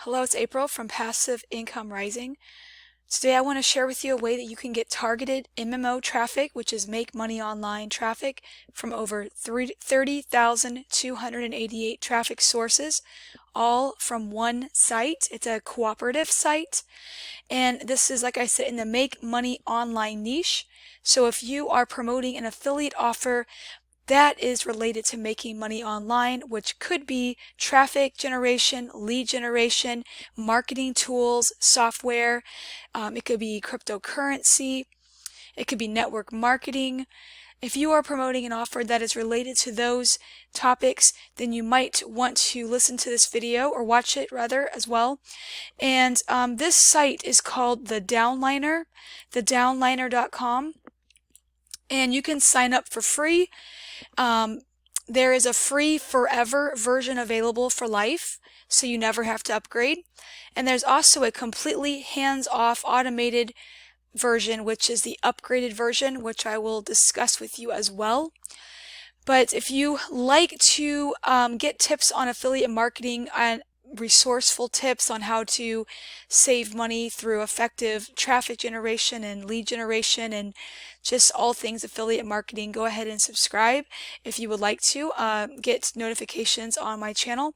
Hello, it's April from Passive Income Rising. Today I want to share with you a way that you can get targeted MMO traffic, which is make money online traffic, from over 30,288 traffic sources, all from one site. It's a cooperative site, and this is, like I said, in the make money online niche. So if you are promoting an affiliate offer that is related to making money online, which could be traffic generation, lead generation, marketing tools, software. It could be cryptocurrency. It could be network marketing. If you are promoting an offer that is related to those topics, then you might want to listen to this video, or watch it rather, as well. And this site is called the Downliner, thedownliner.com. And you can sign up for free. There is a free forever version available for life, so you never have to upgrade. And there's also a completely hands-off automated version, which is the upgraded version, which I will discuss with you as well. But if you like to get tips on affiliate marketing and resourceful tips on how to save money through effective traffic generation and lead generation and just all things affiliate marketing, go ahead and subscribe if you would like to get notifications on my channel.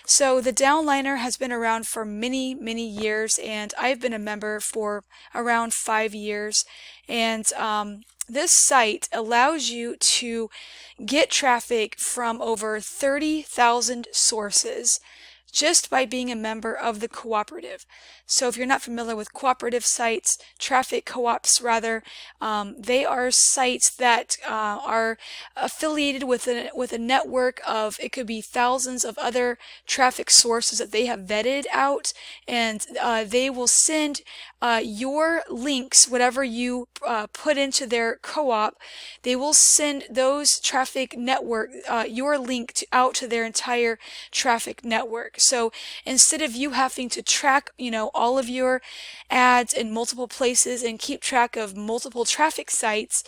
So the Downliner has been around for many years, and I've been a member for around 5 years. And this site allows you to get traffic from over 30,000 sources just by being a member of the cooperative. So if you're not familiar with cooperative sites, traffic co-ops rather, they are sites that are affiliated with a network of, it could be thousands of other traffic sources that they have vetted out, and they will send your links, whatever you put into their co-op, they will send those traffic network, your link out to their entire traffic network. So instead of you having to track, all of your ads in multiple places and keep track of multiple traffic sites,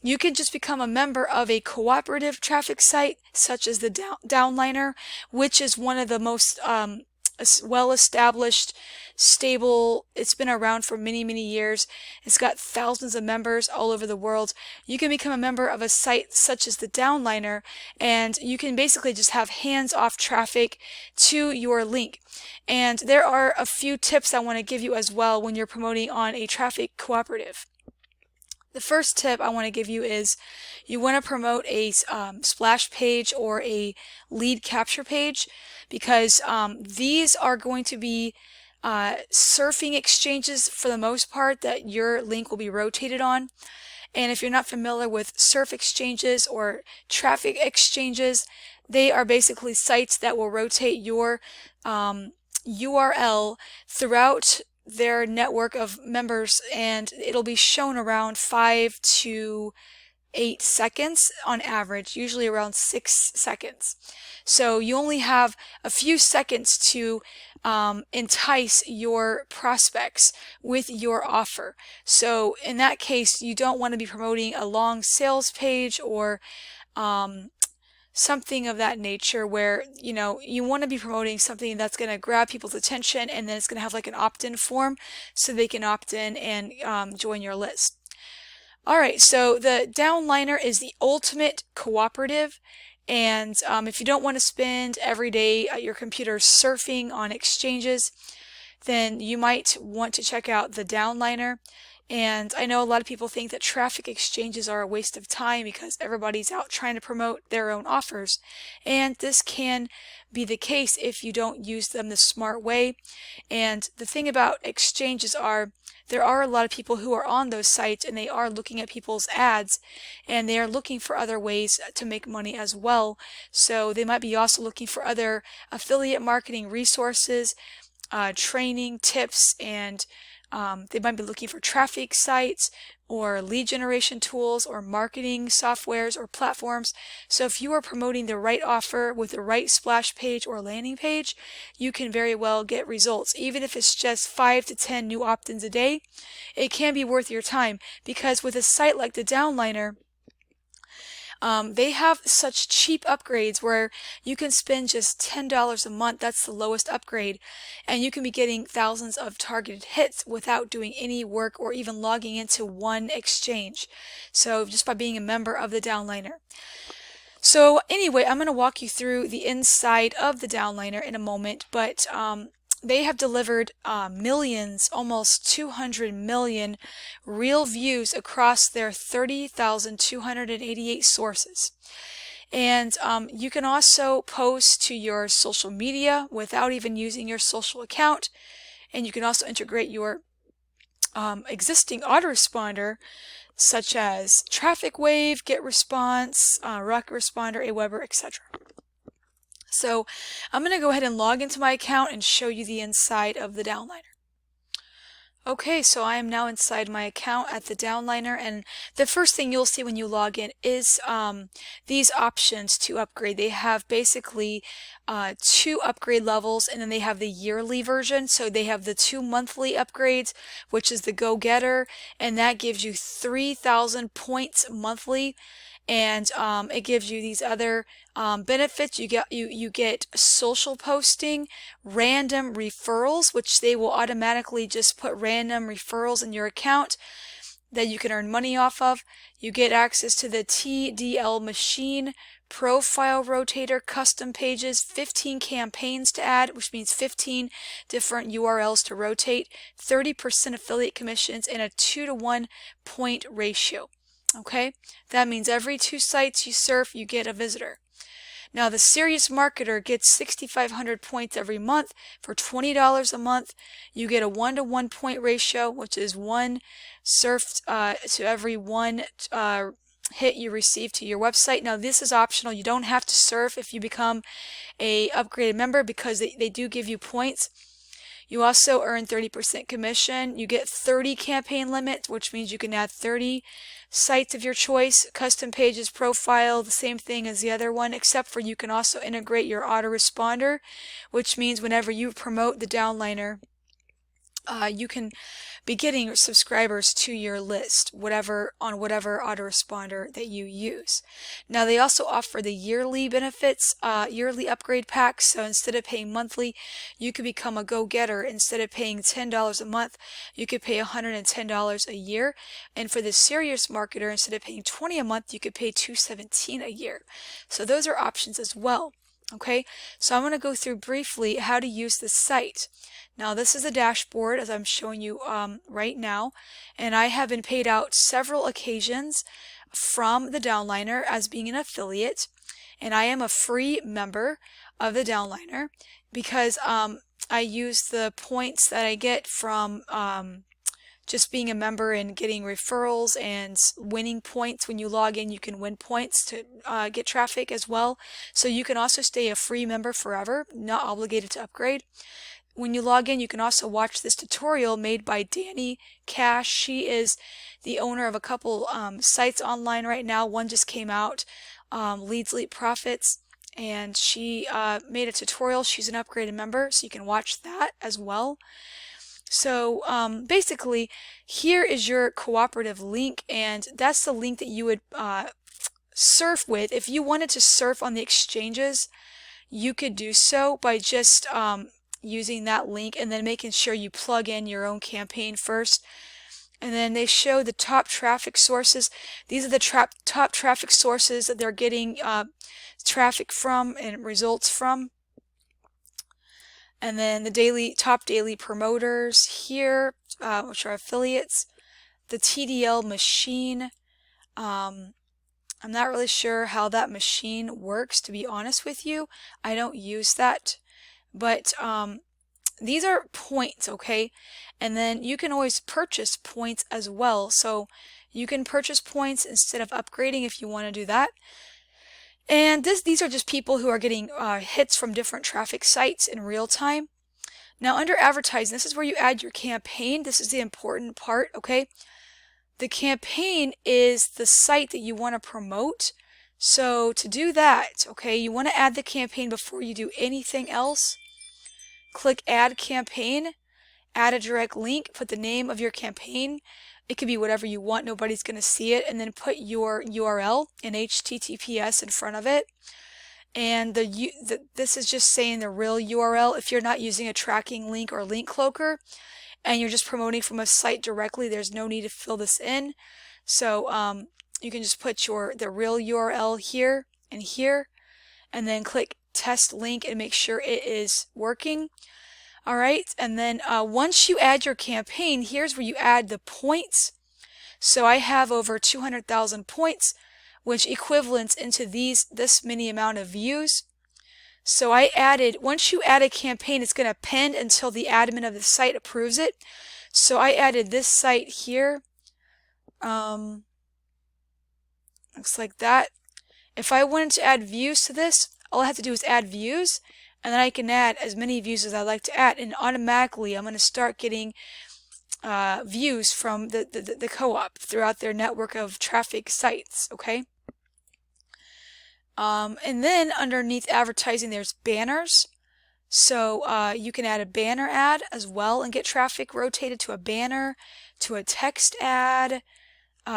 you can just become a member of a cooperative traffic site such as the Downliner, which is one of the most well-established, stable. It's been around for many years. It's got thousands of members all over the world. You can become a member of a site such as the Downliner, and you can basically just have hands-off traffic to your link. And there are a few tips I want to give you as well when you're promoting on a traffic cooperative. The first tip I want to give you is you want to promote a splash page or a lead capture page, because these are going to be surfing exchanges for the most part that your link will be rotated on. And if you're not familiar with surf exchanges or traffic exchanges, they are basically sites that will rotate your URL throughout their network of members, and it'll be shown around 5 to 8 seconds on average, usually around 6 seconds. So you only have a few seconds to entice your prospects with your offer. So in that case, you don't want to be promoting a long sales page or something of that nature where, you want to be promoting something that's going to grab people's attention, and then it's going to have like an opt-in form so they can opt in and join your list. Alright, so the Downliner is the ultimate cooperative, and if you don't want to spend every day at your computer surfing on exchanges, then you might want to check out the Downliner. And I know a lot of people think that traffic exchanges are a waste of time because everybody's out trying to promote their own offers. And this can be the case if you don't use them the smart way. And the thing about exchanges are, there are a lot of people who are on those sites, and they are looking at people's ads, and they are looking for other ways to make money as well. So they might be also looking for other affiliate marketing resources, training, tips, and they might be looking for traffic sites or lead generation tools or marketing softwares or platforms. So if you are promoting the right offer with the right splash page or landing page, you can very well get results. Even if it's just 5 to 10 new opt-ins a day, it can be worth your time, because with a site like the Downliner, They have such cheap upgrades where you can spend just $10 a month. That's the lowest upgrade. And you can be getting thousands of targeted hits without doing any work or even logging into one exchange. So just by being a member of the Downliner. So anyway, I'm going to walk you through the inside of the Downliner in a moment, but they have delivered millions, almost 200 million real views across their 30,288 sources. And you can also post to your social media without even using your social account. And you can also integrate your existing autoresponder such as Traffic Wave, GetResponse, Rocket Responder, Aweber, etc. So I'm going to go ahead and log into my account and show you the inside of the Downliner. Okay, so I am now inside my account at the Downliner, and the first thing you'll see when you log in is these options to upgrade. They have basically 2 upgrade levels, and then they have the yearly version. So they have the 2 monthly upgrades, which is the Go-Getter, and that gives you 3,000 points monthly. And it gives you these other benefits. You get social posting, random referrals, which they will automatically just put random referrals in your account that you can earn money off of. You get access to the TDL machine, profile rotator, custom pages, 15 campaigns to add, which means 15 different URLs to rotate, 30% affiliate commissions, and a 2-to-1 point ratio. Okay, that means every 2 sites you surf, you get a visitor. Now, the serious marketer gets 6,500 points every month for $20 a month. You get a 1-to-1 point ratio, which is 1 surfed to every 1 hit you receive to your website. Now, this is optional. You don't have to surf if you become a upgraded member because they do give you points. You also earn 30% commission. You get 30 campaign limits, which means you can add 30 sites of your choice. Custom pages, profile, the same thing as the other one, except for you can also integrate your autoresponder, which means whenever you promote the Downliner, you can be getting subscribers to your list, on whatever autoresponder that you use. Now, they also offer the yearly benefits, yearly upgrade packs. So instead of paying monthly, you could become a go-getter. Instead of paying $10 a month, you could pay $110 a year. And for the serious marketer, instead of paying $20 a month, you could pay $217 a year. So those are options as well. Okay, so I'm going to go through briefly how to use the site. Now, this is a dashboard as I'm showing you right now, and I have been paid out several occasions from the Downliner as being an affiliate, and I am a free member of the Downliner because I use the points that I get from just being a member and getting referrals and winning points. When you log in, you can win points to get traffic as well. So you can also stay a free member forever, not obligated to upgrade. When you log in, you can also watch this tutorial made by Danny Cash. She is the owner of a couple sites online right now. One just came out, Leads Leap Profits, and she made a tutorial. She's an upgraded member, so you can watch that as well. So basically, here is your cooperative link, and that's the link that you would surf with. If you wanted to surf on the exchanges, you could do so by just using that link and then making sure you plug in your own campaign first. And then they show the top traffic sources. These are the top traffic sources that they're getting traffic from and results from. And then the top daily promoters here, which are affiliates. The TDL machine. I'm not really sure how that machine works, to be honest with you. I don't use that. But these are points, okay? And then you can always purchase points as well. So you can purchase points instead of upgrading if you want to do that. And these are just people who are getting hits from different traffic sites in real time. Now, under advertising, this is where you add your campaign. This is the important part, okay? The campaign is the site that you want to promote. So to do that, okay, you want to add the campaign before you do anything else. Click Add Campaign, add a direct link, put the name of your campaign, It could be whatever you want. Nobody's going to see it. And then put your URL and HTTPS in front of it. And this is just saying the real URL. If you're not using a tracking link or link cloaker and you're just promoting from a site directly, there's no need to fill this in. So you can just put the real URL here and here, and then click test link and make sure it is working. All right, and then once you add your campaign, here's where you add the points. So I have over 200,000 points, which equivalents into this many amount of views. So once you add a campaign, it's going to append until the admin of the site approves it. So I added this site here. Looks like that. If I wanted to add views to this, all I have to do is add views, and then I can add as many views as I like to add, and automatically I'm going to start getting views from the co-op throughout their network of traffic sites. Okay. And then underneath advertising, there's banners. So you can add a banner ad as well and get traffic rotated to a banner, to a text ad,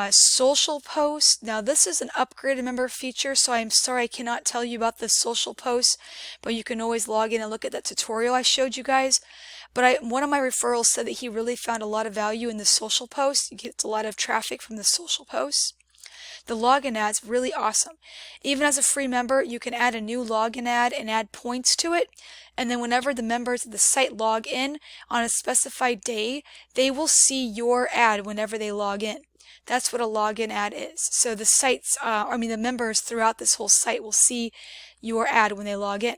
social posts. Now this is an upgraded member feature, so I'm sorry I cannot tell you about the social posts, but you can always log in and look at that tutorial I showed you guys. But one of my referrals said that he really found a lot of value in the social posts. He gets a lot of traffic from the social posts. The login ad's really awesome. Even as a free member, you can add a new login ad and add points to it. And then whenever the members of the site log in on a specified day, they will see your ad whenever they log in. That's what a login ad is. So the the members throughout this whole site will see your ad when they log in.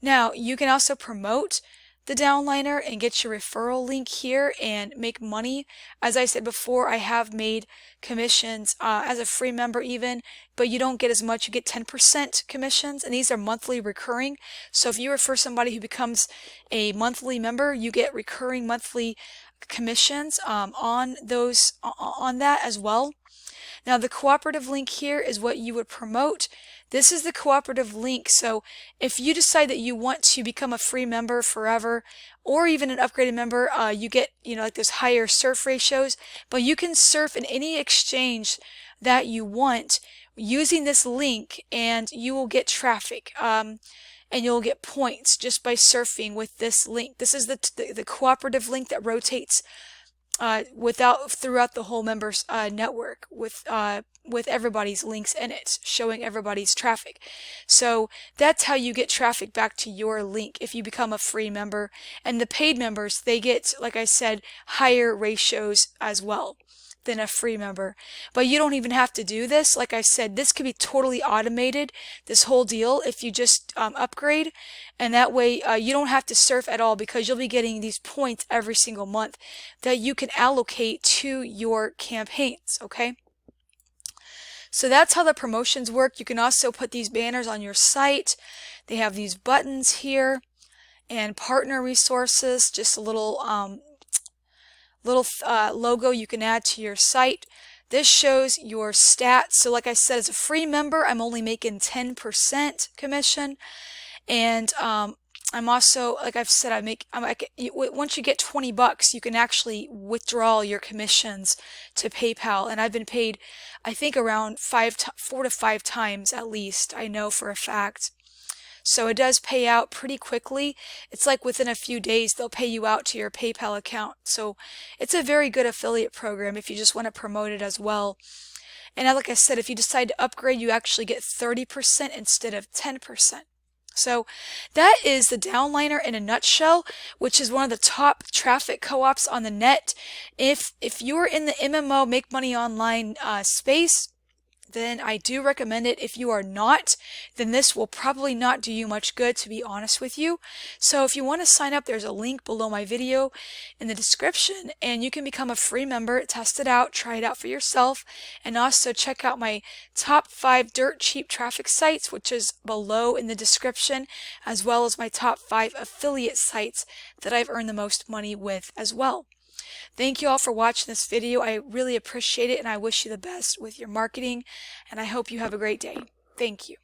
Now, you can also promote the Downliner and get your referral link here and make money. As I said before, I have made commissions as a free member even, but you don't get as much. You get 10% commissions, and these are monthly recurring. So if you refer somebody who becomes a monthly member, you get recurring monthly commissions on that as well. Now the cooperative link here is what you would promote. This is the cooperative link. So if you decide that you want to become a free member forever, or even an upgraded member, you get, like those higher surf ratios, but you can surf in any exchange that you want using this link, and you will get traffic. And you'll get points just by surfing with this link. This is the cooperative link that rotates throughout the whole members network with everybody's links in it, showing everybody's traffic. So that's how you get traffic back to your link if you become a free member. And the paid members, they get, like I said, higher ratios as well than a free member. But you don't even have to do this. Like I said, this could be totally automated, this whole deal, if you just upgrade, and that way you don't have to surf at all, because you'll be getting these points every single month that you can allocate to your campaigns. Okay, so that's how the promotions work. You can also put these banners on your site. They have these buttons here, and partner resources, just a little logo you can add to your site. This shows your stats. So like I said, as a free member, I'm only making 10% commission. And I'm also, like I've said, once you get $20, you can actually withdraw your commissions to PayPal. And I've been paid, I think, around 4 to 5 times at least, I know for a fact. So it does pay out pretty quickly. It's like within a few days they'll pay you out to your PayPal account. So it's a very good affiliate program if you just want to promote it as well. And like I said, if you decide to upgrade, you actually get 30% instead of 10%. So that is the Downliner in a nutshell, which is one of the top traffic co-ops on the net. If you're in the MMO, make money online space, then I do recommend it. If you are not, then this will probably not do you much good, to be honest with you. So if you want to sign up, there's a link below my video in the description, and you can become a free member, test it out, try it out for yourself, and also check out my top 5 dirt cheap traffic sites, which is below in the description, as well as my top 5 affiliate sites that I've earned the most money with as well. Thank you all for watching this video. I really appreciate it, and I wish you the best with your marketing, and I hope you have a great day. Thank you.